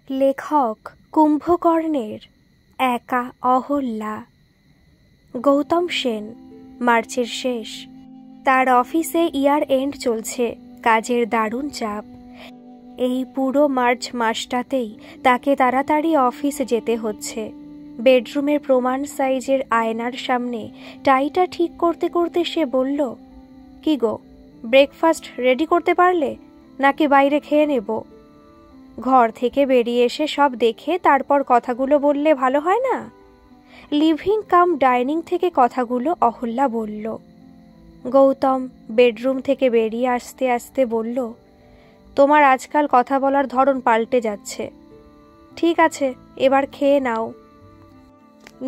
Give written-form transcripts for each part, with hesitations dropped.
লেখক কুম্ভকর্ণের একা অহল্যা। গৌতম সেন। মার্চের শেষ। তার অফিসে ইয়ার এন্ড চলছে, কাজের দারুণ চাপ। এই পুরো মার্চ মাসটাতেই তাকে তাড়াতাড়ি অফিস যেতে হচ্ছে। বেডরুমের প্রমাণ সাইজের আয়নার সামনে টাইটা ঠিক করতে করতে সে বলল, কি গো, ব্রেকফাস্ট রেডি করতে পারলে নাকি বাইরে খেয়ে নেব? ঘর থেকে বেরিয়ে এসে সব দেখে তারপর কথাগুলো বললে ভালো হয় না? লিভিং কাম ডাইনিং থেকে কথাগুলো অহল্যা বলল। গৌতম বেডরুম থেকে বেরিয়ে আসতে আসতে বলল, তোমার আজকাল কথা বলার ধরন পাল্টে যাচ্ছে। ঠিক আছে, এবার খেয়ে নাও।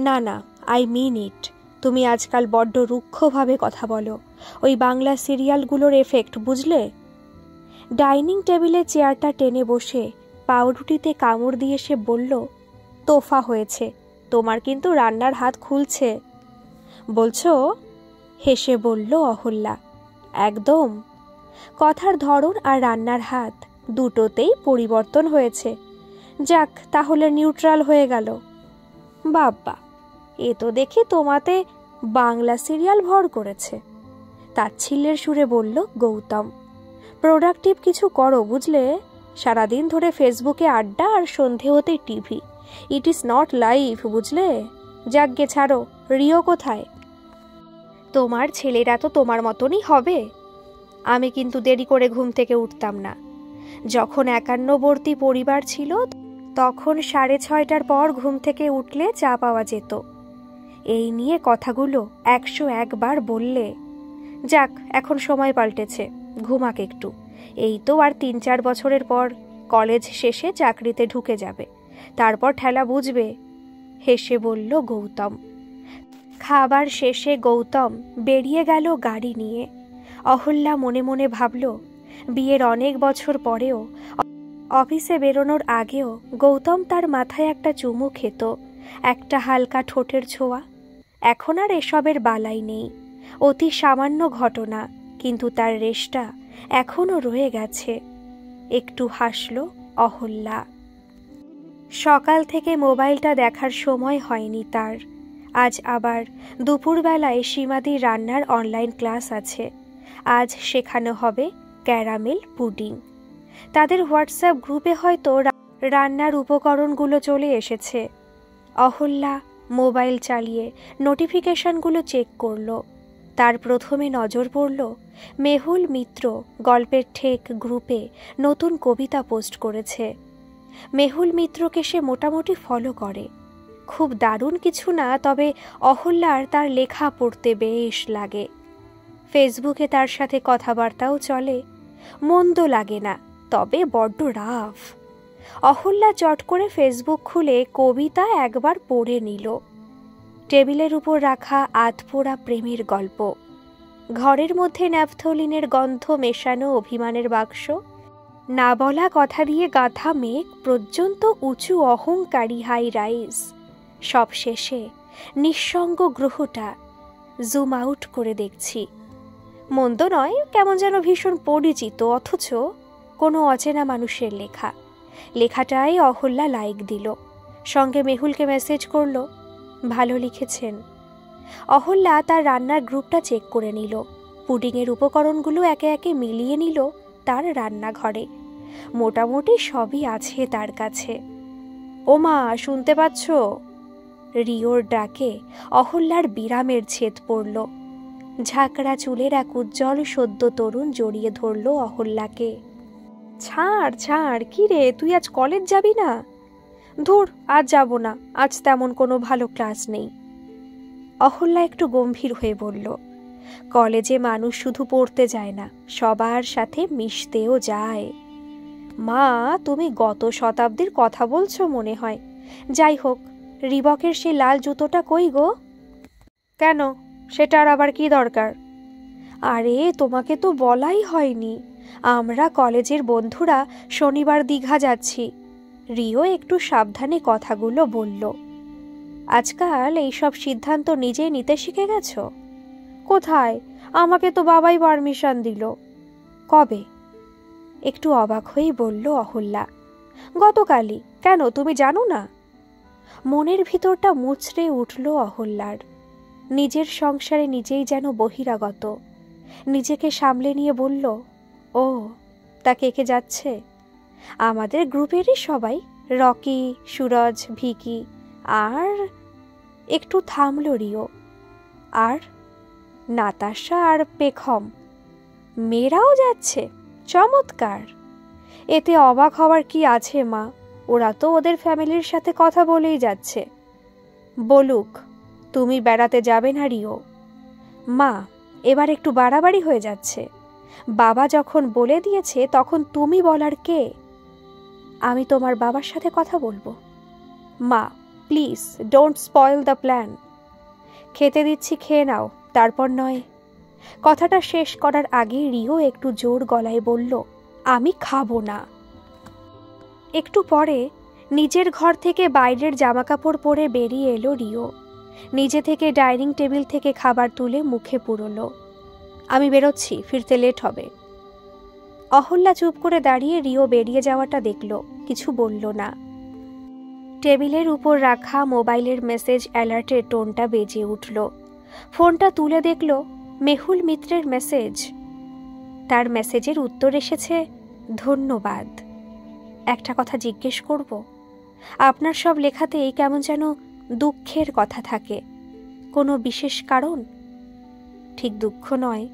না না, আই মিন ইট। তুমি আজকাল বড্ড রুক্ষভাবে কথা বলো। ওই বাংলা সিরিয়ালগুলোর এফেক্ট, বুঝলে? ডাইনিং টেবিলে চেয়ারটা টেনে বসে পাউরুটিতে কামড় দিয়ে সে বলল, তোফা হয়েছে, তোমার কিন্তু রান্নার হাত খুলছে। বলছো? হেসে বলল অহল্যা। একদম। কথার ধরন আর রান্নার হাত দুটোতেই পরিবর্তন হয়েছে। যাক, তাহলে নিউট্রাল হয়ে গেল। বাবা, এ তো দেখি তোমাতে বাংলা সিরিয়াল ভর করেছে। তাচ্ছিল্যের সুরে বলল গৌতম। প্রোডাক্টিভ কিছু করো, বুঝলে? সারাদিন ধরে ফেসবুকে আড্ডা আর সন্ধে হতে TV. It is not life, বুঝলে? যাক গে, ছাড়ো। রিও কোথায়? তোমার ছেলেরা তো তোমার মতনই হবে। আমি কিন্তু দেরি করে ঘুম থেকে উঠতাম না। যখন একান্নবর্তী পরিবার ছিল তখন 6:30টার পর ঘুম থেকে উঠলে চা পাওয়া যেত। এই নিয়ে কথাগুলো 101 বার বললে। যাক, এখন সময় পাল্টেছে, ঘুমাক একটু। এই তো আর 3-4 বছরের পর কলেজ শেষে চাকরিতে ঢুকে যাবে, তারপর ঠেলা বুঝবে। হেসে বলল গৌতম। খাবার শেষে গৌতম বেরিয়ে গেল গাড়ি নিয়ে। অহল্যা মনে মনে ভাবল, বিয়ের অনেক বছর পরেও, অফিসে বেরোনোর আগেও গৌতম তার মাথায় একটা চুমু খেত, একটা হালকা ঠোঁটের ছোঁয়া। এখন আর এসবের বালাই নেই। অতি সামান্য ঘটনা, কিন্তু তার রেশটা এখনো রয়ে গেছে। একটু হাসল অহল্যা। সকাল থেকে মোবাইলটা দেখার সময় হয়নি তার। আজ আবার দুপুরবেলায় সীমাদির রান্নার অনলাইন ক্লাস আছে। আজ শেখানো হবে ক্যারামেল পুডিং। তাদের হোয়াটসঅ্যাপ গ্রুপে হয়তো রান্নার উপকরণগুলো চলে এসেছে। অহল্যা মোবাইল চালিয়ে নোটিফিকেশনগুলো চেক করল। তার প্রথমে নজর পড়ল মেহুল মিত্র গল্পের ঠেক গ্রুপে নতুন কবিতা পোস্ট করেছে। মেহুল মিত্রকে সে মোটামুটি ফলো করে। খুব দারুণ কিছু না, তবে অহল্যার তার লেখা পড়তে বেশ লাগে। ফেসবুকে তার সাথে কথাবার্তাও চলে। মন্দ লাগে না, তবে বড্ড রাফ। অহল্যা চট করে ফেসবুক খুলে কবিতা একবার পড়ে নিল। টেবিলের উপর রাখা আধপোড়া প্রেমের গল্প, ঘরের মধ্যে ন্যাপথলিনের গন্ধ মেশানো অভিমানের বাক্স, না বলা কথা দিয়ে গাঁথা মেঘ পর্যন্ত উঁচু অহংকারী হাই রাইজ। সব শেষে নিঃসঙ্গ গ্রহটা। জুম আউট করে দেখছি। মন্দ নয়, কেমন যেন ভীষণ পরিচিত, অথচ কোনো অচেনা মানুষের লেখা। লেখাটাই অহল্যা লাইক দিল, সঙ্গে মেহুলকে মেসেজ করল, ভালো লিখেছেন। অহল্যা তার রান্নার গ্রুপটা চেক করে নিল। পুডিংয়ের উপকরণগুলো একে একে মিলিয়ে নিল তার রান্নাঘরে। মোটামুটি সবই আছে তার কাছে। ওমা, শুনতে পাচ্ছ? রিওর ডাকে অহল্যার বিরামের ছেদ পড়ল। ঝাঁকড়া চুলের এক উজ্জ্বল সদ্য তরুণ জড়িয়ে ধরল অহল্যাকে। ছাড় ছাড়, কি রে, তুই আজ কলেজ যাবি না? ধুর, আজ যাব না, আজ তেমন কোনো ভালো ক্লাস নেই। অহল্যা একটু গম্ভীর হয়ে বলল, কলেজে মানুষ শুধু পড়তে যায় না, সবার সাথে মিশতেও যায়। মা, তুমি গত শতাব্দীর কথা বলছো মনে হয়। যাই হোক, রিবকের সে লাল জুতোটা কই গো? কেন, সেটার আবার কি দরকার? আরে, তোমাকে তো বলাই হয়নি। আমরা কলেজের বন্ধুরা শনিবার দীঘা যাচ্ছি। রিও একটু সাবধানে কথাগুলো বলল। আজকাল এইসব সিদ্ধান্ত নিজে নিতে শিখে গেছো? কোথায়, আমাকে তো বাবাই পারমিশন দিল। কবে? একটু অবাক হয়েই বলল অহল্যা। গতকালই। কেন, তুমি জানো না? মনের ভিতরটা মুচড়ে উঠল অহল্যার। নিজের সংসারে নিজেই যেন বহিরাগত। নিজেকে সামলে নিয়ে বলল, ও তা কে কে যাচ্ছে? আমাদের গ্রুপেরই সবাই, রকি, সুরজ, ভিকি আর একটু থামল রিও। আর নাতাশা আর পেখম। মেয়েরাও যাচ্ছে? চমৎকার। এতে অবাক হওয়ার কি আছে মা? ওরা তো ওদের ফ্যামিলির সাথে কথা বলেই যাচ্ছে। বলুক, তুমি বেড়াতে যাবে না রিও। মা, এবার একটু বাড়াবাড়ি হয়ে যাচ্ছে। বাবা যখন বলে দিয়েছে তখন তুমি বলার কে? আমি তোমার বাবার সাথে কথা বলবো। মা please don't spoil the plan. খেতে দিচ্ছি, খেয়ে নাও, তারপর নয়। কথাটা শেষ করার আগে রিও একটু জোর গলায় বলল, আমি খাবো না। একটু পরে নিজের ঘর থেকে বাইরের জামাকাপড় পরে বেরিয়ে এলো রিও। নিজে থেকে ডাইনিং টেবিল থেকে খাবার তুলে মুখে পুরল। আমি বেরোচ্ছি, ফিরতে লেট হবে। অহল্যা চুপ করে দাঁড়িয়ে রিও বেরিয়ে যাওয়াটা দেখল, কিছু বলল না। টেবিলের উপর রাখা মোবাইলের মেসেজ অ্যালার্টের টোনটা বেজে উঠল। ফোনটা তুলে দেখল মেহুল মিত্রের মেসেজ। তার মেসেজের উত্তর এসেছে, ধন্যবাদ। একটা কথা জিজ্ঞেস করব? আপনার সব লেখাতেই কেমন যেন দুঃখের কথা থাকে। কোনো বিশেষ কারণ? ঠিক দুঃখ নয়,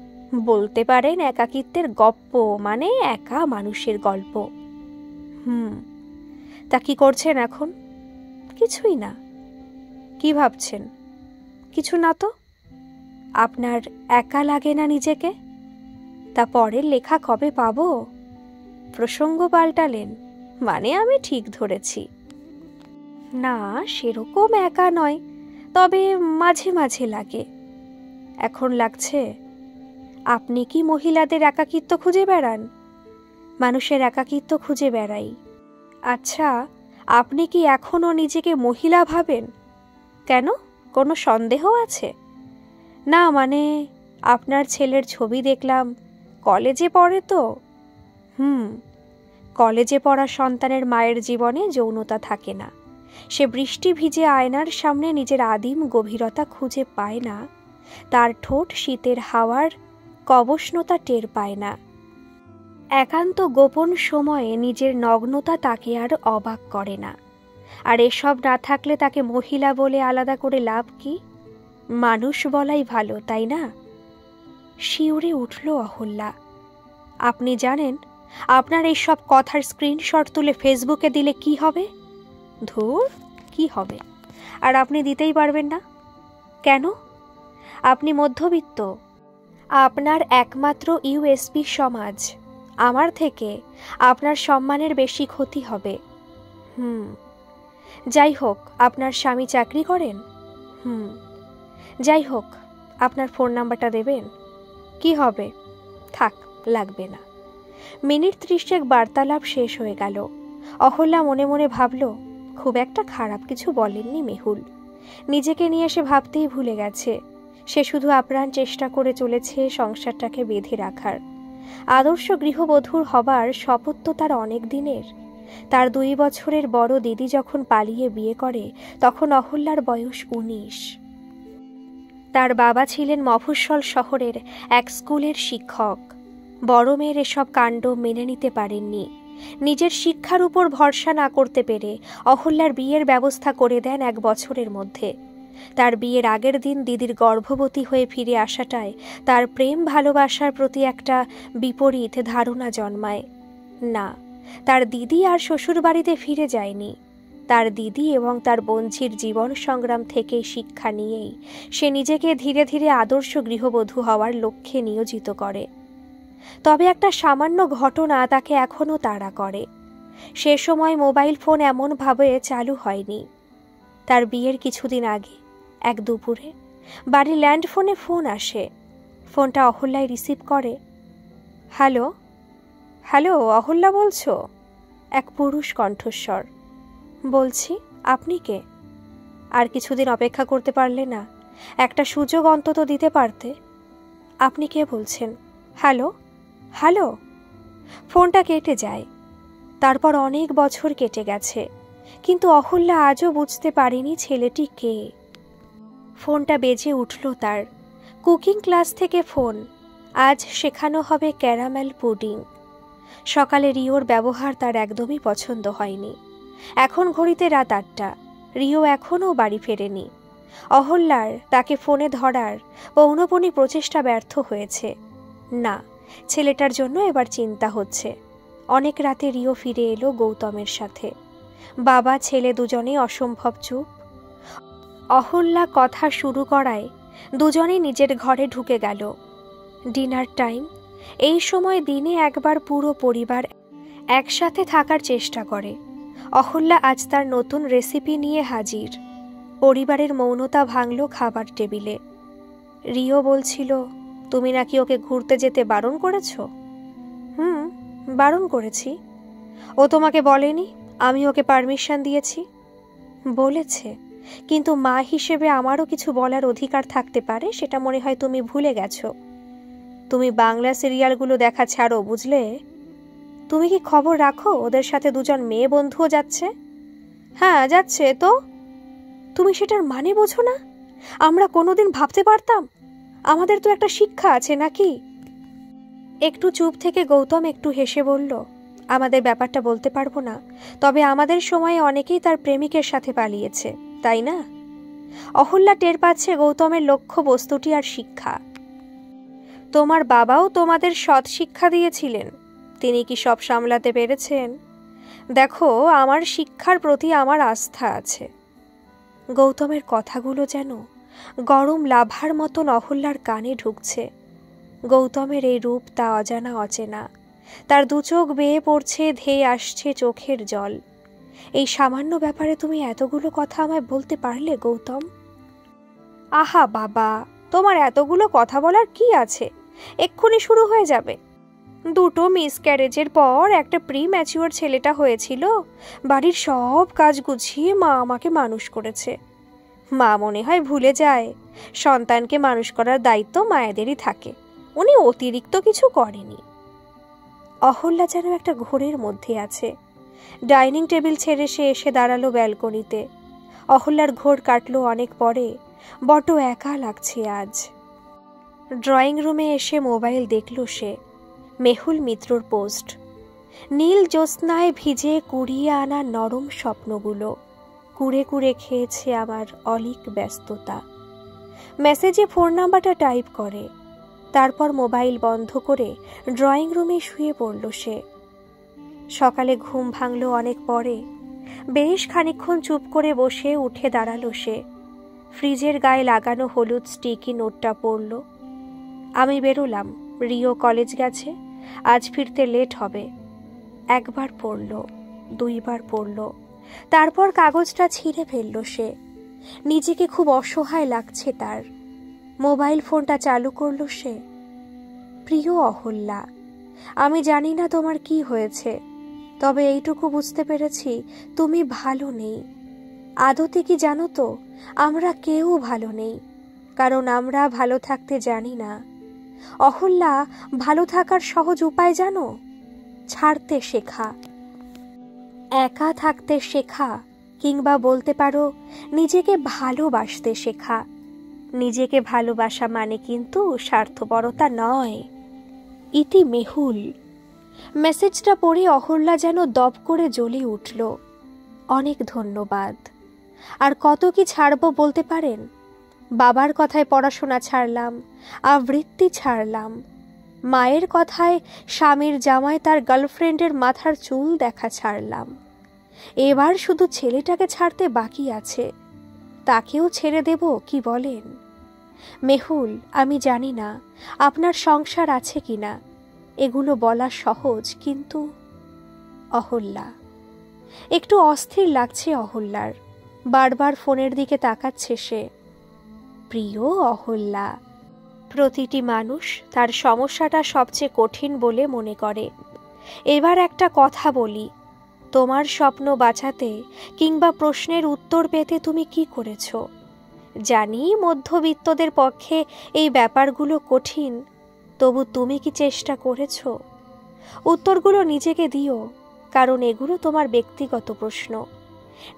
বলতে পারেন একাকিত্বের গপ্প, মানে একা মানুষের গল্প। তা কি করছেন এখন? কিছুই না। কি ভাবছেন? কিছু না তো। আপনার একা লাগে না নিজেকে? তা পরের লেখা কবে পাবো? প্রসঙ্গ পাল্টালেন, মানে আমি ঠিক ধরেছি? না, সেরকম একা নয়, তবে মাঝে মাঝে লাগে। এখন লাগছে? আপনি কি মহিলাদের একাকিত্ব খুঁজে বেড়ান? মানুষের একাকিত্ব খুঁজে বেড়াই। আচ্ছা, আপনি কি এখনো নিজেকে মহিলা ভাবেন? কেন, কোনো সন্দেহ আছে? না, মানে আপনার ছেলের ছবি দেখলাম, কলেজে পড়ে তো। কলেজে পড়া সন্তানের মায়ের জীবনে যৌনতা থাকে না। সে বৃষ্টি ভিজে আয়নার সামনে নিজের আদিম গভীরতা খুঁজে পায় না। তার ঠোঁট শীতের হাওয়ার কবষ্ণতা টের পায় না। একান্ত গোপন সময়ে নিজের নগ্নতা তাকে আর অবাক করে না। আর এসব না থাকলে তাকে মহিলা বলে আলাদা করে লাভ কি? মানুষ বলাই ভালো, তাই না? শিউরে উঠল অহল্যা। আপনি জানেন আপনার এই সব কথার স্ক্রিনশট তুলে ফেসবুকে দিলে কি হবে? ধুর, কি হবে? আর আপনি দিতেই পারবেন না কেন? আপনি মধ্যবিত্ত। আপনার একমাত্র ইউএসপি সমাজ। আমার থেকে আপনার সম্মানের বেশি ক্ষতি হবে। যাই হোক, আপনার স্বামী চাকরি করেন? যাই হোক, আপনার ফোন নাম্বারটা দেবেন? কি হবে? থাক, লাগবে না। মিনিট 30 বার্তালাপ শেষ হয়ে গেল। অহল্যা মনে মনে ভাবল, খুব একটা খারাপ কিছু বলেননি মেহুল। নিজেকে নিয়ে সে ভাবতেই ভুলে গেছে। সে শুধু আপ্রাণ চেষ্টা করে চলেছে সংসারটাকে বেঁধে রাখার। আদর্শ গৃহবধূর হবার শপথ তো তার অনেক দিনের। তার 2 বছরের বড় দিদি যখন পালিয়ে বিয়ে করে তখন অহল্যার বয়স 19। তার বাবা ছিলেন মফস্বল শহরের এক স্কুলের শিক্ষক। বড় মেয়ের এসব কাণ্ড মেনে নিতে পারেননি। নিজের শিক্ষার উপর ভরসা না করতে পেরে অহল্যার বিয়ের ব্যবস্থা করে দেন 1 বছরের মধ্যে। তার বিয়ের আগের দিন দিদির গর্ভবতী হয়ে ফিরে আসাটায় তার প্রেম ভালোবাসার প্রতি একটা বিপরীত ধারণা জন্মায়। না, তার দিদি আর শ্বশুরবাড়িতে ফিরে যায়নি। তার দিদি এবং তার বোনঝির জীবন সংগ্রাম থেকে শিক্ষা নিয়েই সে নিজেকে ধীরে ধীরে আদর্শ গৃহবধূ হওয়ার লক্ষ্যে নিয়োজিত করে। তবে একটা সামান্য ঘটনা তাকে এখনও তাড়া করে। সে সময় মোবাইল ফোন এমনভাবে চালু হয়নি। তার বিয়ের কিছুদিন আগে এক দুপুরে বাড়ির ল্যান্ডফোনে ফোন আসে। ফোনটা অহল্যায় রিসিভ করে। হ্যালো হ্যালো অহল্যা বলছো? এক পুরুষ কণ্ঠস্বর। বলছি, আপনি কে? আর কিছুদিন অপেক্ষা করতে পারলে না? একটা সুযোগ অন্তত দিতে পারতে। আপনি কে বলছেন? Hello hello. ফোনটা কেটে যায়। তারপর অনেক বছর কেটে গেছে, কিন্তু অহল্যা আজও বুঝতে পারেনি ছেলেটি কে। ফোনটা বেজে উঠল তার। কুকিং ক্লাস থেকে ফোন। আজ শেখানো হবে ক্যারামেল পুডিং। সকালে রিওর ব্যবহার তার একদমই পছন্দ হয়নি। এখন ঘড়িতে রাত 8টা। রিও এখনও বাড়ি ফেরেনি। অহল্যার তাকে ফোনে ধরার পৌনপনি প্রচেষ্টা ব্যর্থ হয়েছে। না, ছেলেটার জন্য এবার চিন্তা হচ্ছে। অনেক রাতে রিও ফিরে এলো গৌতমের সাথে। বাবা ছেলে দুজনেই অসম্ভব চুপ। অহল্যা কথা শুরু করায় দুজনেই নিজের ঘরে ঢুকে গেল। Dinner time. এই সময় দিনে একবার পুরো পরিবার একসাথে থাকার চেষ্টা করে। অহল্যা আজ তার নতুন রেসিপি নিয়ে হাজির। পরিবারের মৌনতা ভাঙল খাবার টেবিলে। রিও বলছিল, তুমি নাকি ওকে ঘুরতে যেতে বারণ করেছ? বারণ করেছি। ও তোমাকে বলেনি আমি ওকে পারমিশন দিয়েছি? বলেছে, কিন্তু মা হিসেবে আমারও কিছু বলার অধিকার থাকতে পারে, সেটা মনে হয় তুমি ভুলে গেছো। তুমি বাংলা সিরিয়ালগুলো দেখা ছাড়ো, বুঝলে? তুমি কি খবর রাখো ওদের সাথে দুজন মেয়ে বন্ধুও যাচ্ছে? হ্যাঁ যাচ্ছে তো। তুমি সেটার মানে বোঝো না? আমরা কোনোদিন ভাবতে পারতাম? আমাদের তো একটা শিক্ষা আছে নাকি? একটু চুপ থেকে গৌতম একটু হেসে বলল, আমাদের ব্যাপারটা বলতে পারবো না, তবে আমাদের সময়ে অনেকেই তার প্রেমিকের সাথে পালিয়েছে, তাই না? অহল্যা টের পাচ্ছে গৌতমের লক্ষ্য বস্তুটি আর শিক্ষা। তোমার বাবাও তোমাদের সৎ শিক্ষা দিয়েছিলেন, তিনি কি সব সামলাতে পেরেছেন? দেখো, আমার শিক্ষার প্রতি আমার আস্থা আছে। গৌতমের কথাগুলো যেন গরম লাভার মতন অহল্যার কানে ঢুকছে। গৌতমের এই রূপ তা অজানা অচেনা। তার দু চোখ বেয়ে পড়ছে, ধেয়ে আসছে চোখের জল। এই সামান্য ব্যাপারে তুমি এতগুলো কথা আমায় বলতে পারলে গৌতম? আহা বাবা, তোমার এতগুলো কথা বলার কি আছে? এক্ষুনি শুরু হয়ে যাবে। দুটো মিসক্যারেজের পর একটা প্রি ম্যাচিওর ছেলেটা হয়েছিল। বাড়ির সব কাজ গুছিয়ে মা আমাকে মানুষ করেছে। মা মনে হয় ভুলে যায় সন্তানকে মানুষ করার দায়িত্ব মায়েদেরই থাকে। উনি অতিরিক্ত কিছু করেনি। অহল্যা যেন একটা ঘোরের মধ্যে আছে। ডাইনিং টেবিল ছেড়ে সে এসে দাঁড়ালো ব্যালকনিতে। অহল্যার ঘোর কাটলো অনেক পরে। বড্ড একা লাগছে আজ। ড্রয়িং রুমে এসে মোবাইল দেখল সে। মেহুল মিত্রর পোস্ট। নীল জ্যোৎস্নায় ভিজে কুড়িয়ে আনা নরম স্বপ্নগুলো কুড়ে কুড়ে খেয়েছে আমার অলিক ব্যস্ততা। মেসেজে ফোন নাম্বারটা টাইপ করে, তারপর মোবাইল বন্ধ করে ড্রয়িং রুমে শুয়ে পড়ল সে। সকালে ঘুম ভাঙল অনেক পরে। বেশ খানিকক্ষণ চুপ করে বসে উঠে দাঁড়ালো সে। ফ্রিজের গায়ে লাগানো হলুদ স্টিকি নোটটা পড়ল। আমি বেরোলাম, রিও কলেজ গেছে, আজ ফিরতে লেট হবে। একবার পড়ল, দুইবার পড়ল, তারপর কাগজটা ছিঁড়ে ফেলল সে। নিজেকে খুব অসহায় লাগছে তার। মোবাইল ফোনটা চালু করল সে। প্রিয় অহল্যা, আমি জানি না তোমার কি হয়েছে, তবে এইটুকু বুঝতে পেরেছি তুমি ভালো নেই। আদতে কি জানো তো, আমরা কেউ ভালো নেই, কারণ আমরা ভালো থাকতে জানি না। অহল্যা, ভালো থাকার সহজ উপায় জানো? ছাড়তে শেখা, একা থাকতে শেখা, কিংবা বলতে পারো নিজেকে ভালোবাসতে শেখা। নিজেকে ভালোবাসা মানে কিন্তু স্বার্থপরতা নয়। ইতি মেহুল। মেসেজটা পড়ে অহল্যা যেন দপ করে জ্বলে উঠল। অনেক ধন্যবাদ। আর কত কি ছাড়বো বলতে পারেন? বাবার কথায় পড়াশোনা ছাড়লাম, আবৃত্তি ছাড়লাম। মায়ের কথায় স্বামীর জামায় তার গার্লফ্রেন্ডের মাথার চুল দেখা ছাড়লাম। এবার শুধু ছেলেটাকে ছাড়তে বাকি আছে। তাকেও ছেড়ে দেব কি বলেন? মেহুল, আমি জানি না আপনার সংসার আছে কিনা, এগুলো বলা সহজ, কিন্তু অহল্যা। একটু অস্থির লাগছে অহল্যার। বারবার ফোনের দিকে তাকাচ্ছে সে। প্রিয় অহল্যা, প্রতিটি মানুষ তার সমস্যাটা সবচেয়ে কঠিন বলে মনে করে। এবার একটা কথা বলি, তোমার স্বপ্ন বাঁচাতে কিংবা প্রশ্নের উত্তর পেতে তুমি কি করেছ? জানি মধ্যবিত্তদের পক্ষে এই ব্যাপারগুলো কঠিন, তবু তুমি কি চেষ্টা করেছ? উত্তরগুলো নিজেকে দিও, কারণ এগুলো তোমার ব্যক্তিগত প্রশ্ন।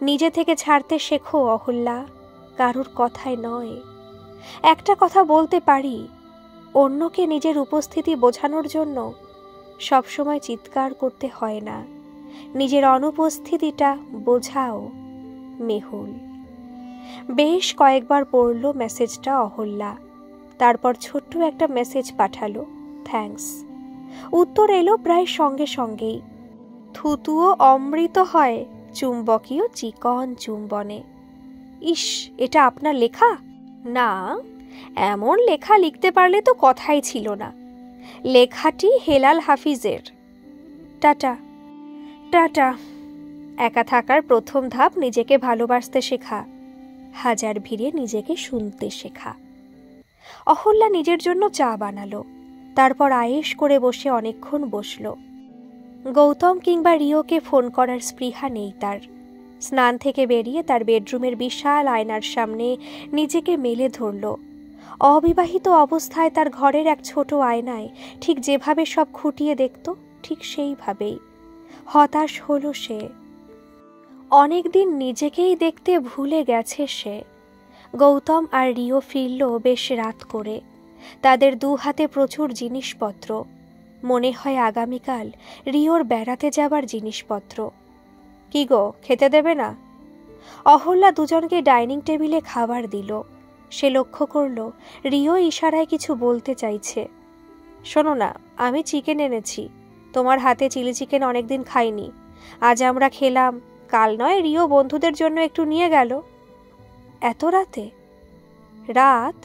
নিজে থেকে ছাড়তে শেখো অহল্যা, কারোর কথায় নয়। একটা কথা বলতে পারি, অন্যকে নিজের উপস্থিতি বোঝানোর জন্য সবসময় চিৎকার করতে হয় না, নিজের অনুপস্থিতিটা বোঝাও। মেহুল। বেশ কয়েকবার পড়ল মেসেজটা অহল্যা, তারপর ছোট্ট একটা মেসেজ পাঠালো, থ্যাঙ্কস। উত্তর এলো প্রায় সঙ্গে সঙ্গেই, থুতুও অমৃত হয় চুম্বকীয় চিকন চুম্বনে। ইস, এটা আপনার লেখা? না, এমন লেখা লিখতে পারলে তো কথাই ছিল না। লেখাটি হেলাল হাফিজের। টাটা। টাটা। একা থাকার প্রথম ধাপ নিজেকে ভালোবাসতে শেখা, হাজার ভিড়ে নিজেকে শুনতে শেখা। অহল্যা নিজের জন্য চা বানালো, তারপর আয়েশ করে বসে অনেকক্ষণ বসল। গৌতম কিংবা রিওকে ফোন করার স্পৃহা নেই তার। স্নান থেকে বেরিয়ে তার বেডরুমের বিশাল আয়নার সামনে নিজেকে মেলে ধরল। অবিবাহিত অবস্থায় তার ঘরের এক ছোট আয়নায় ঠিক যেভাবে সব খুঁটিয়ে দেখত, ঠিক সেইভাবেই। হতাশ হলো সে। অনেকদিন নিজেকেই দেখতে ভুলে গেছে সে। গৌতম আর রিও ফিরল বেশ রাত করে। তাদের দু হাতে প্রচুর জিনিসপত্র, মনে হয় আগামীকাল রিওর বেড়াতে যাবার জিনিসপত্র। কি গো, খেতে দেবে না? অহল্যা দুজনকে ডাইনিং টেবিলে খাবার দিল। সে লক্ষ্য করল রিও ইশারায় কিছু বলতে চাইছে। শোনো না, আমি চিকেন এনেছি, তোমার হাতে চিলি চিকেন অনেকদিন খাইনি, আজ আমরা খেলাম, কাল নয় রিও বন্ধুদের জন্য একটু নিয়ে গেল। এত রাতে? রাত?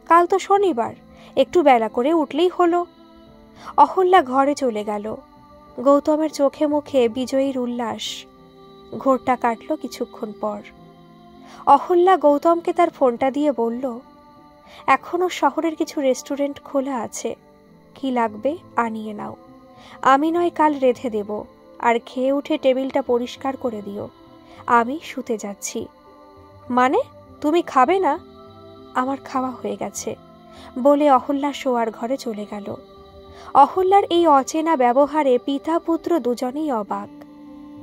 কাল তো শনিবার, একটু বেলা করে উঠলেই হলো। অহল্যা ঘরে চলে গেল। গৌতমের চোখে মুখে বিজয়ীর উল্লাস। ঘোরটা কাটল কিছুক্ষণ পর। অহল্যা গৌতমকে তার ফোনটা দিয়ে বলল, এখনো শহরের কিছু রেস্টুরেন্ট খোলা আছে, কি লাগবে আনিয়ে নাও, আমি নয় কাল রেঁধে দেব, আর খেয়ে উঠে টেবিলটা পরিষ্কার করে দিও, আমি শুতে যাচ্ছি। মানে তুমি খাবে না? আমার খাওয়া হয়ে গেছে, বলে অহল্যা শোয়ার ঘরে চলে গেল। অহল্যার এই অচেনা ব্যবহারে পিতা পুত্র দুজনেই অবাক।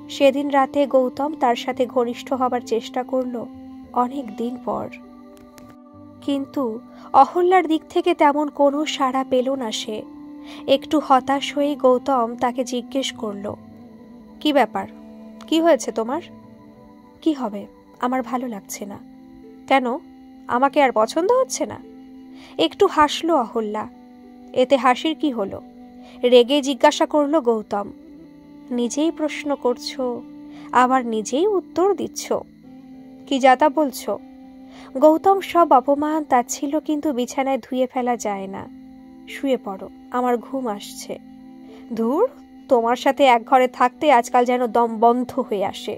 সেদিন রাতে গৌতম তার সাথে ঘনিষ্ঠ হবার চেষ্টা করল অনেক দিন পর, কিন্তু অহল্যার দিক থেকে তেমন কোনো সাড়া পেল না সে। একটু হতাশ হয়ে গৌতম তাকে জিজ্ঞেস করল, কি ব্যাপার, কি হয়েছে তোমার? কি হবে, আমার ভালো লাগছে না। কেন, আমাকে আর পছন্দ হচ্ছে না? একটু হাসল অহল্যা। এতে হাসির কি হলো? রেগে জিজ্ঞাসা করল গৌতম। নিজেই প্রশ্ন করছো, আবার নিজেই উত্তর দিচ্ছ, কি যাতা বলছো? গৌতম সব অপমান তাচ্ছিল, কিন্তু বিছানায় ধুয়ে ফেলা যায় না। শুয়ে পড়ো, আমার ঘুম আসছে। ধুর, তোমার সাথে এক ঘরে থাকতে আজকাল যেন দম বন্ধ হয়ে আসে।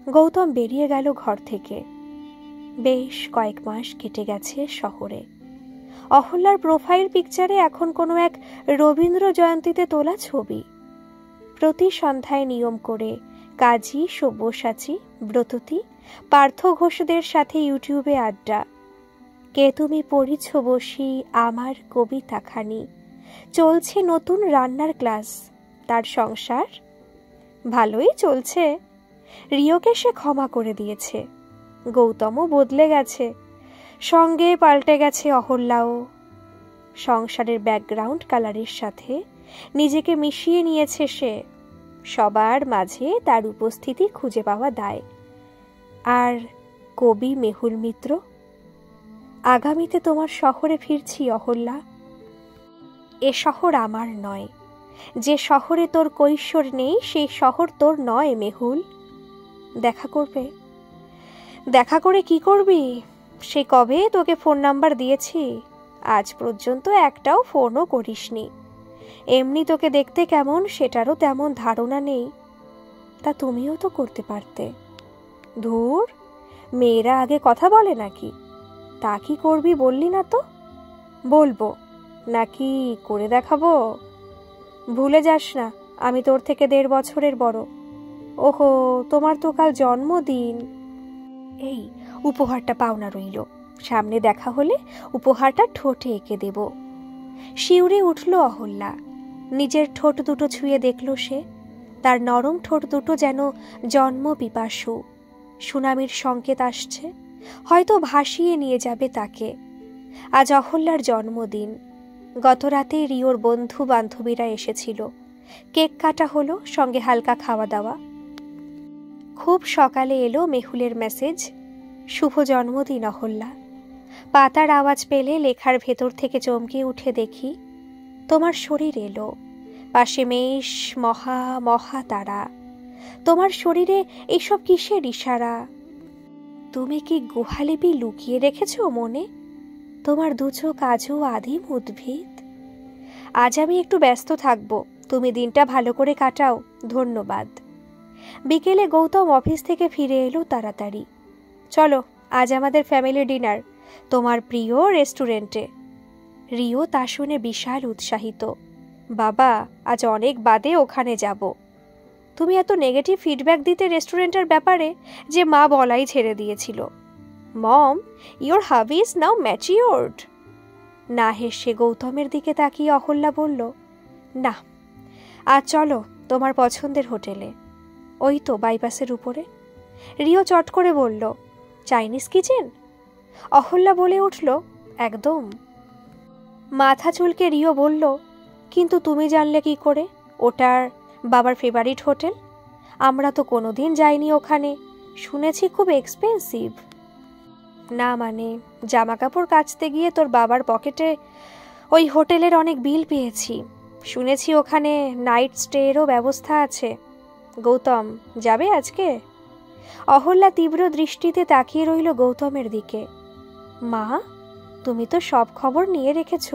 গৌতম বেরিয়ে গেল ঘর থেকে। বেশ কয়েক মাস কেটে গেছে শহরে। অহল্যার প্রোফাইল পিকচারে এখন কোনো এক রবীন্দ্র জয়ন্তীতে তোলা ছবি। প্রতি সন্ধ্যায় নিয়ম করে কাজী, সব্যসাচী, ব্রততী, পার্থ ঘোষদের সাথে ইউটিউবে আড্ডা। কে তুমি পড়িছ বসি আমার কবিতাখানি। চলছে নতুন রান্নার ক্লাস। তার সংসার ভালোই চলছে। রিওকে সে ক্ষমা করে দিয়েছে। গৌতমও বদলে গেছে, সঙ্গে পাল্টে গেছে অহল্যাও। সংসারের ব্যাকগ্রাউন্ড কালারের সাথে নিজেকে মিশিয়ে নিয়েছে সে। সবার মাঝে তার উপস্থিতি খুঁজে পাওয়া দায়। আর কবি মেহুল মিত্র, আগামীতে তোমার শহরে ফিরছি অহল্যা। এ শহর আমার নয়। যে শহরে তোর কৈশোর নেই, সেই শহর তোর নয় মেহুল। দেখা করবে? দেখা করে কি করবি? সে কবে তোকে ফোন নাম্বার দিয়েছি, আজ পর্যন্ত একটাও ফোনও করিসনি। এমনি তোকে দেখতে কেমন সেটারও তেমন ধারণা নেই। তা তুমিও তো করতে পারতে। ধুর, মেয়েরা আগে কথা বলে নাকি? তা কি করবি বললি না তো? বলবো নাকি করে দেখাবো? ভুলে যাস না, আমি তোর থেকে 1.5 বছরের বড়। ওহো, তোমার তো কাল জন্মদিন। এই উপহারটা পাওনা রইল, সামনে দেখা হলে উপহারটা ঠোঁটে এঁকে দেব। শিউরে উঠল অহল্যা। নিজের ঠোঁট দুটো ছুঁয়ে দেখল সে। তার নরম ঠোঁট দুটো যেন জন্ম পিপাসু। সুনামির সংকেত আসছে, হয়তো ভাসিয়ে নিয়ে যাবে তাকে। আজ অহল্যার জন্মদিন। গত রাতে রিওর বন্ধু বান্ধবীরা এসেছিল, কেক কাটা হলো, সঙ্গে হালকা খাওয়া দাওয়া। খুব সকালে এলো মেহুলের মেসেজ, শুভ জন্মদিন অহল্যা। পাতার আওয়াজ পেলে লেখার ভেতর থেকে চমকে উঠে দেখি তোমার শরীর এলো, পাশে মেষ, মহা মহা তারা। তোমার শরীরে এসব কিসের ইশারা? তুমি কি গুহালিপি লুকিয়ে রেখেছ মনে? তোমার দু চোখ আজও আদিম উদ্ভিদ। আজ আমি একটু ব্যস্ত থাকব, তুমি দিনটা ভালো করে কাটাও, ধন্যবাদ। বিকেলে গৌতম অফিস থেকে ফিরে এলো তাড়াতাড়ি। চলো আজ আমাদের ফ্যামিলি ডিনার, তোমার প্রিয় রেস্টুরেন্টে। রিও তা শুনে বিশাল উৎসাহিত। বাবা, আজ অনেক বাদে ওখানে যাব। তুমি এত নেগেটিভ ফিডব্যাক দিতে রেস্টুরেন্টের ব্যাপারে যে মা বলাই ছেড়ে দিয়েছিল। মম, ইয়োর হাবি ইজ নাও ম্যাচিওরড। না হেসে গৌতমের দিকে তাকিয়ে অহল্যা বলল, না, আজ চলো তোমার পছন্দের হোটেলে, ওই তো বাইপাসের উপরে। রিও চট করে বলল, চাইনিজ কিচেন? অহল্যা বলে উঠল, একদম। মাথা চুলকে রিও বলল, কিন্তু তুমি জানলে কি করে ওটার বাবার ফেভারিট হোটেল? আমরা তো কোনোদিন যাইনি ওখানে, শুনেছি খুব এক্সপেন্সিভ। না মানে, জামা কাপড় কাচতে গিয়ে তোর বাবার পকেটে ওই হোটেলের অনেক বিল পেয়েছি। শুনেছি ওখানে নাইট স্টেরও ব্যবস্থা আছে। গৌতম, যাবে আজকে? অহল্যা তীব্র দৃষ্টিতে তাকিয়ে রইল গৌতমের দিকে। মা, তুমি তো সব খবর নিয়ে রেখেছ,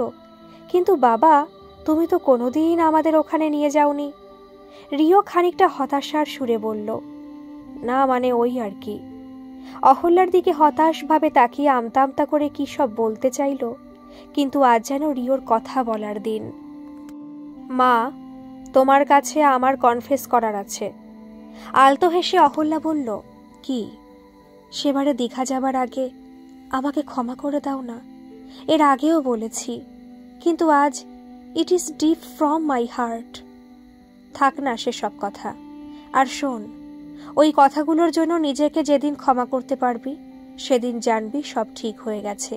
কিন্তু বাবা, তুমি তো কোনোদিন আমাদের ওখানে নিয়ে যাওনি। রিও খানিকটা হতাশার সুরে বলল, না মানে ওই আর কি। অহল্যার দিকে হতাশভাবে তাকিয়ে আমতা আমতা করে কি সব বলতে চাইল, কিন্তু আজ যেন রিওর কথা বলার দিন। মা, তোমার কাছে আমার কনফেস করার আছে। আলতো হেসে অহল্যা বলল, কি? সেবারে দীঘা যাবার আগে আমাকে ক্ষমা করে দাও না। এর আগেও বলেছি, কিন্তু আজ it is deep from my heart. থাক না সেসব কথা। আর শোন, ওই কথাগুলোর জন্য নিজেকে যেদিন ক্ষমা করতে পারবি, সেদিন জানবি সব ঠিক হয়ে গেছে।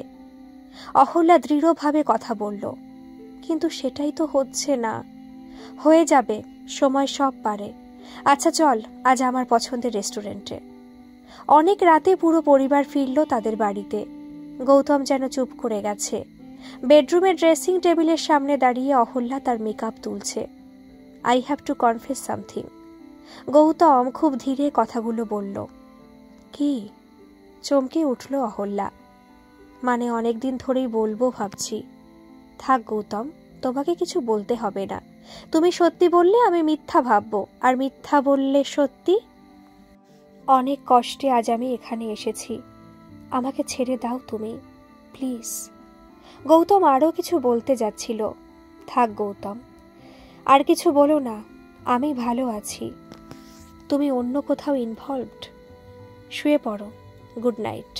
অহল্যা দৃঢ়ভাবে কথা বলল, কিন্তু সেটাই তো হচ্ছে না। হয়ে যাবে, সময় সব পারে। আচ্ছা চল আজ আমার পছন্দের রেস্টুরেন্টে। অনেক রাতে পুরো পরিবার ফিরল তাদের বাড়িতে। গৌতম যেন চুপ করে গেছে। বেডরুমের ড্রেসিং টেবিলের সামনে দাঁড়িয়ে অহল্যা তার মেকআপ তুলছে। I have to confess something. Gautam খুব ধীরে কথাগুলো বলল। কি? চমকে উঠল অহল্যা। মানে অনেকদিন ধরেই বলবো ভাবছি। থাক গৌতম, তোমাকে কিছু বলতে হবে না। তুমি সত্যি বললে আমি মিথ্যা ভাববো, আর মিথ্যা বললে সত্যি। অনেক কষ্টে আজ আমি এখানে এসেছি, আমাকে ছেড়ে দাও তুমি, প্লিজ। গৌতম আরও কিছু বলতে যাচ্ছিল। থাক গৌতম, আর কিছু বলো না, আমি ভালো আছি। তুমি অন্য কোথাও ইনভলভড। শুয়ে পড়ো, গুড নাইট।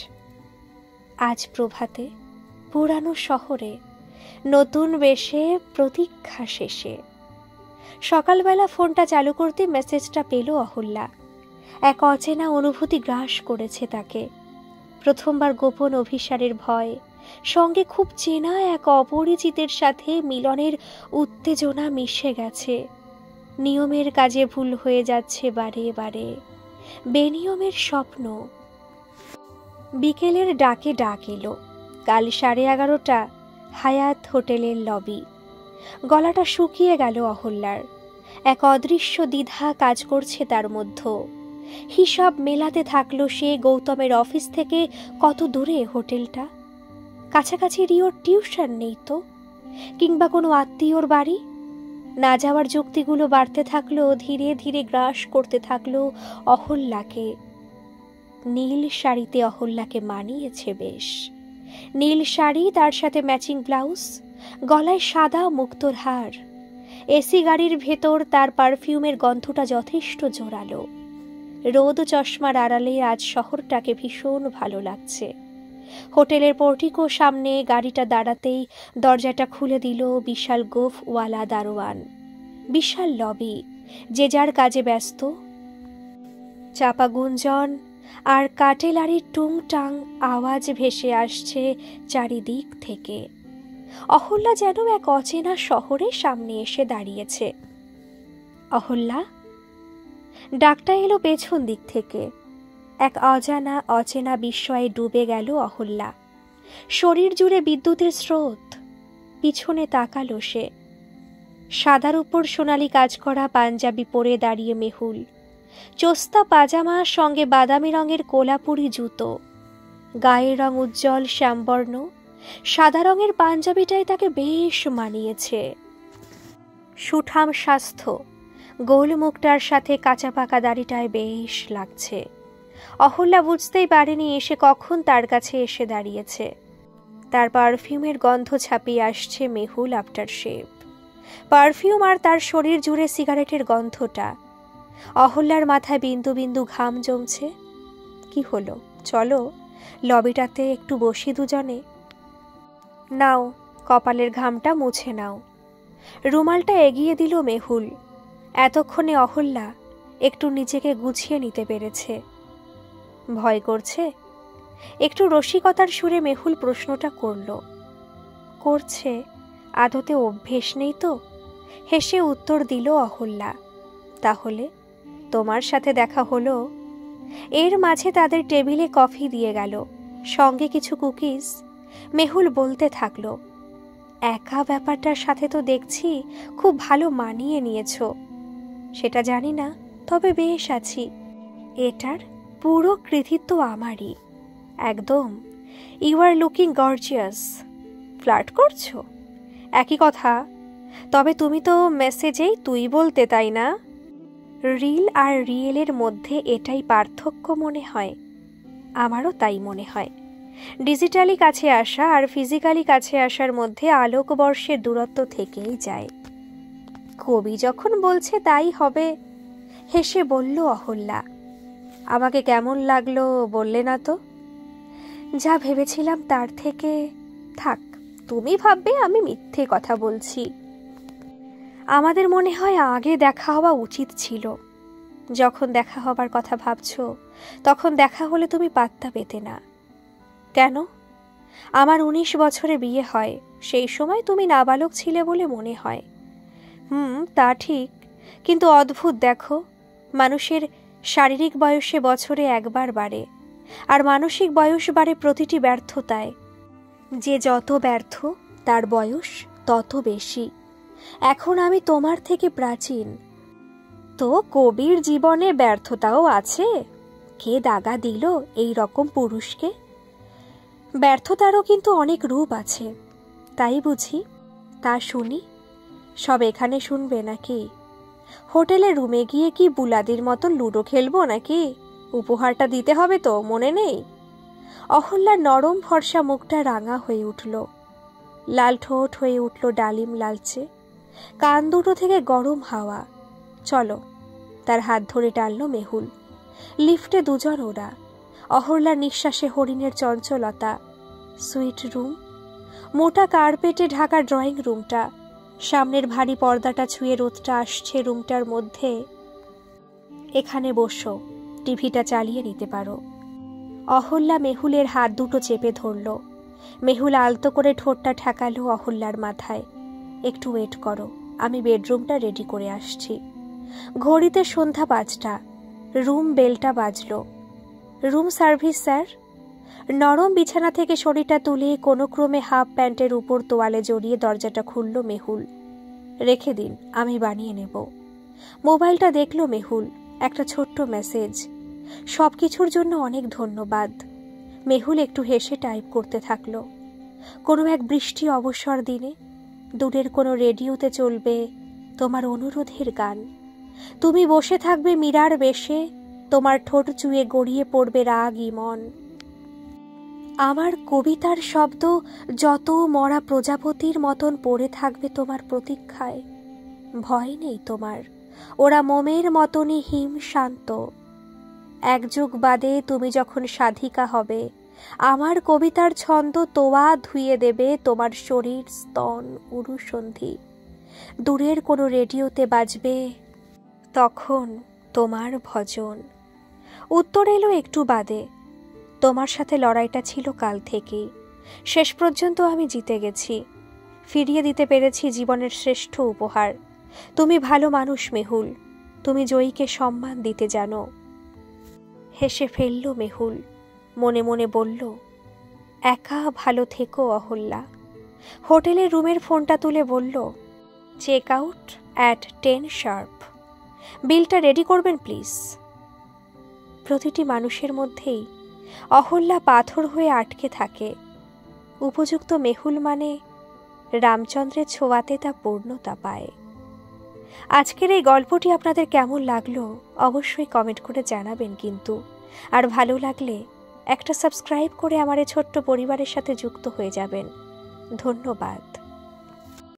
আজ প্রভাতে পুরানো শহরে নতুন বেশে প্রতীক্ষা শেষে। সকালবেলা ফোনটা চালু করতে মেসেজটা পেল অহল্যা। এক অচেনা অনুভূতি গ্রাস করেছে তাকে। প্রথমবার গোপন অভিসারের ভয়, সঙ্গে খুব চেনা এক অপরিচিতের সাথে মিলনের উত্তেজনা মিশে গেছে। নিয়মের কাজে ভুল হয়ে যাচ্ছে বারে বারে, বেনিয়মের স্বপ্ন। বিকেলের ডাকে ডাক এলো। কাল 11:30, হায়াত হোটেলের লবি। গলাটা শুকিয়ে গেল অহল্যার। এক অদৃশ্য দ্বিধা কাজ করছে তার মধ্যে। হিসাব মেলাতে থাকলো সে গৌতমের অফিস থেকে কত দূরে হোটেলটা। কাছাকাছি রিওর টিউশন নেই তো, কিংবা কোনো আত্মীয়র বাড়ি। না যাওয়ার যুক্তিগুলো বাড়তে থাকলো, ধীরে ধীরে গ্রাস করতে থাকলো অহল্যাকে। নীল শাড়িতে অহল্যাকে মানিয়েছে বেশ। নীল শাড়ি, তার সাথে ম্যাচিং ব্লাউজ, গলায় সাদা মুক্তোর হার। এসি গাড়ির ভেতর তার পারফিউমের গন্ধটা যথেষ্ট জোরালো। রোদ চশমার আড়ালে আজ শহরটাকে ভীষণ ভালো লাগছে। হোটেলের পোর্টিকো সামনে গাড়িটা দাঁড়াতেই দরজাটা খুলে দিল বিশাল গোফওয়ালা দারোয়ান। বিশাল লবি, যে যার কাজে ব্যস্ত। চাপা গুঞ্জন আর কাটেলারির টুংটাং আওয়াজ ভেসে আসছে চারিদিক থেকে। অহল্যা যেন এক অচেনা শহরের সামনে এসে দাঁড়িয়েছে। অহল্যা, ডাকটা এলো পেছন দিক থেকে। এক অজানা অচেনা বিস্ময়ে ডুবে গেল অহল্যা। শরীর জুড়ে বিদ্যুতের স্রোত। পিছনে তাকালো সে। সাদার উপর সোনালি কাজ করা পাঞ্জাবি পরে দাঁড়িয়ে মেহুল। চোস্তা পাজামা, সঙ্গে বাদামি রঙের কোলাপুরি জুতো। গায়ের রং উজ্জ্বল শ্যামবর্ণ। সাদা রঙের পাঞ্জাবিটাই তাকে বেশ মানিয়েছে। সুঠাম স্বাস্থ্য, গোল মুখটার সাথে কাঁচা পাকা দাড়িটায় বেশ লাগছে। অহল্যা বুঝতেই পারেনি এসে কখন তার কাছে এসে দাঁড়িয়েছে। তার পারফিউমের গন্ধ ছাপিয়ে আসছে মেহুল আফটার শেভ। পারফিউম আর তার শরীর জুড়ে সিগারেটের গন্ধটা। অহল্যার মাথায় বিন্দু বিন্দু ঘাম জমছে। কি হলো, চলো লবিটাতে একটু বসি দুজনে। নাও, কপালের ঘামটা মুছে নাও। রুমালটা এগিয়ে দিল মেহুল। এতক্ষণে অহল্যা একটু নিজেকে গুছিয়ে নিতে পেরেছে। ভয় করছে? একটু রসিকতার সুরে মেহুল প্রশ্নটা করল। করছে, আদতে অভ্যেস নেই তো। হেসে উত্তর দিল অহল্যা। তাহলে তোমার সাথে দেখা হলো? এর মাঝে তাদের টেবিলে কফি দিয়ে গেল, সঙ্গে কিছু কুকিজ। মেহুল বলতে থাকল, একা ব্যাপারটার সাথে তো দেখছি খুব ভালো মানিয়ে নিয়েছ। সেটা জানি না, তবে বেশ আছি। এটার পুরো কৃতিত্ব আমারই। একদম। You are looking gorgeous. Flirt করছো? একই কথা। তবে তুমি তো মেসেজেই তুই বলতে, তাই না? রিল আর রিয়েলের মধ্যে এটাই পার্থক্য মনে হয়। আমারও তাই মনে হয়। ডিজিটালি কাছে আসা আর ফিজিক্যালি কাছে আসার মধ্যে আলোকবর্ষের দূরত্ব থেকেই যায়। কবি যখন বলছে তাই হবে, হেসে বলল অহল্যা। আমাকে কেমন লাগলো বললে না তো? যা ভেবেছিলাম তার থেকে। থাক, তুমি ভাববে আমি মিথ্যে কথা বলছি। আমাদের মনে হয় আগে দেখা হওয়া উচিত ছিল। যখন দেখা হবার কথা ভাবছো, তখন দেখা হলে তুমি পাত্তা পেতে না। কেন? আমার 19 বছরে বিয়ে হয়, সেই সময় তুমি নাবালক ছিলে বলে মনে হয়। তা ঠিক, কিন্তু অদ্ভুত দেখো, মানুষের শারীরিক বয়সে বছরে একবার বাড়ে, আর মানসিক বয়স বাড়ে প্রতিটি ব্যর্থতায়। যে যত ব্যর্থ তার বয়স তত বেশি। এখন আমি তোমার থেকে প্রাচীন। তো কবির জীবনে ব্যর্থতাও আছে। কে দাগা দিল এই রকম পুরুষকে? ব্যর্থতারও কিন্তু অনেক রূপ আছে, তাই বুঝি? তা শুনি। সব এখানে শুনবে নাকি? হোটেলে রুমে গিয়ে কি বুলাদির মতন লুডো খেলবো নাকি? উপহারটা দিতে হবে তো, মনে নেই? অহল্যার নরম ফর্সা মুখটা রাঙা হয়ে উঠল, লাল ঠোঁট হয়ে উঠল ডালিম লালচে। কান দুটো থেকে গরম হাওয়া। চলো, তার হাত ধরে টানল মেহুল। লিফটে দুজন ওরা। অহল্যার নিঃশ্বাসে হরিণের চঞ্চলতা। সুইট রুম, মোটা কার্পেটে ঢাকা ড্রয়িং রুমটা। সামনের ভারী পর্দাটা ছুঁয়ে রোদটা আসছে রুমটার মধ্যে। এখানে বসো, টিভিটা চালিয়ে নিতে পারো। অহল্যা মেহুলের হাত দুটো চেপে ধরল। মেহুল আলতো করে ঠোঁটটা ঠেকালো অহল্যার মাথায়। একটু ওয়েট করো, আমি বেডরুমটা রেডি করে আসছি। ঘড়িতে সন্ধ্যা 5টা। রুম বেলটা বাজলো। Room service sir. নরম বিছানা থেকে শরীরটা তুলে কোনো ক্রমে হাফ প্যান্টের উপর তোয়ালে জড়িয়ে দরজাটা খুলল মেহুল। রেখে দিন, আমি বানিয়ে নেব। মোবাইলটা দেখল মেহুল। একটা ছোট্ট মেসেজ। সব কিছুর জন্য অনেক ধন্যবাদ। মেহুল একটু হেসে টাইপ করতে থাকলো। কোনো এক বৃষ্টি অবসর দিনে দূরের কোনো রেডিওতে চলবে তোমার অনুরোধের গান। তুমি বসে থাকবে মীরার বেশে, তোমার ঠোঁট চুয়ে গড়িয়ে পড়বে রাগ ইমন। আমার কবিতার শব্দ যত মরা প্রজাপতির মতন পড়ে থাকবে তোমার প্রতীক্ষায়। ভয় নেই তোমার, ওরা মোমের মতনই হিম শান্ত। এক যুগ বাদে তুমি যখন সাধিকা হবে, আমার কবিতার ছন্দ তোয়া ধুয়ে দেবে তোমার শরীর স্তন উরুসন্ধি। দূরের কোনো রেডিওতে বাজবে তখন তোমার ভজন। উত্তর এলো একটু বাদে, তোমার সাথে লড়াইটা ছিল কাল থেকেই, শেষ পর্যন্ত আমি জিতে গেছি, ফিরিয়ে দিতে পেরেছি জীবনের শ্রেষ্ঠ উপহার। তুমি ভালো মানুষ মেহুল, তুমি জয়ীকে সম্মান দিতে জানো। হেসে ফেলল মেহুল, মনে মনে বলল, একা ভালো থেকো অহল্যা। হোটেলের রুমের ফোনটা তুলে বলল, চেক আউট অ্যাট 10 শার্প। বিলটা রেডি করবেন প্লিজ। প্রতিটি মানুষের মধ্যেই অহল্যা পাথর হয়ে আটকে থাকে, উপযুক্ত মেহুল মানে রামচন্দ্রের ছোঁয়াতে তা পূর্ণতা পায়। আজকের এই গল্পটি আপনাদের কেমন লাগলো অবশ্যই কমেন্ট করে জানাবেন কিন্তু, আর ভালো লাগলে একটা সাবস্ক্রাইব করে আমার এই ছোট্ট পরিবারের সাথে যুক্ত হয়ে যাবেন। ধন্যবাদ।